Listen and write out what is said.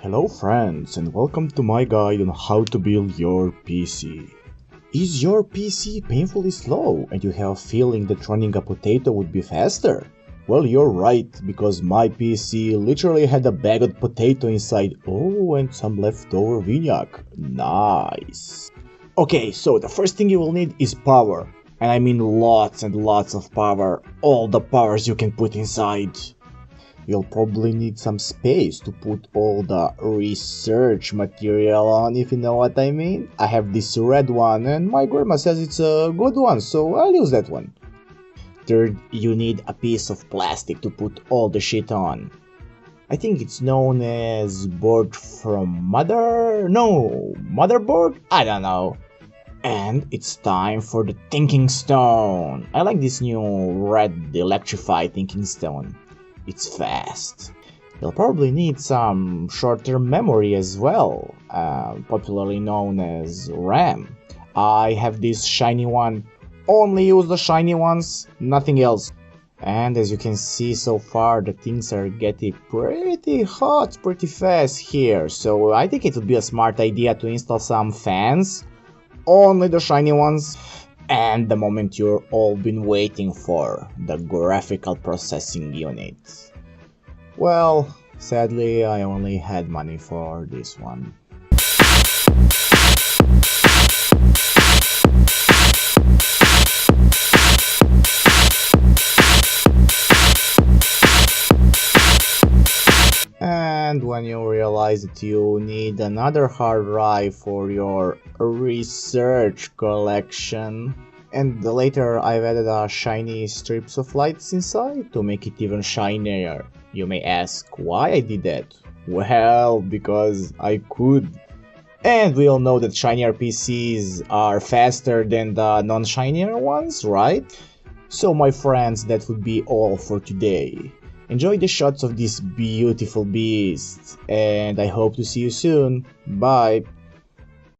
Hello friends, and welcome to my guide on how to build your PC. Is your PC painfully slow and you have a feeling that running a potato would be faster? Well, you're right, because my PC literally had a bag of potato inside. Oh, and some leftover vinaigrette. Nice. Okay, so the first thing you will need is power. And I mean lots and lots of power. All the powers you can put inside. You'll probably need some space to put all the research material on, if you know what I mean. I have this red one and my grandma says it's a good one, so I'll use that one. Third, you need a piece of plastic to put all the shit on. I think it's known as motherboard? I don't know. And it's time for the thinking stone. I like this new red electrified thinking stone. It's fast. You'll probably need some short-term memory as well, popularly known as RAM. I have this shiny one. Only use the shiny ones, nothing else. And as you can see so far, the things are getting pretty hot, pretty fast here. So I think it would be a smart idea to install some fans. Only the shiny ones. And the moment you're all been waiting for, the graphical processing unit. Well, sadly I only had money for this one. And when you realize that you need another hard drive for your research collection, and later I've added a shiny strips of lights inside to make it even shinier. You may ask why I did that. Well, because I could. And we all know that shinier PCs are faster than the non-shinier ones, right? So my friends, that would be all for today. Enjoy the shots of this beautiful beast, and I hope to see you soon. Bye!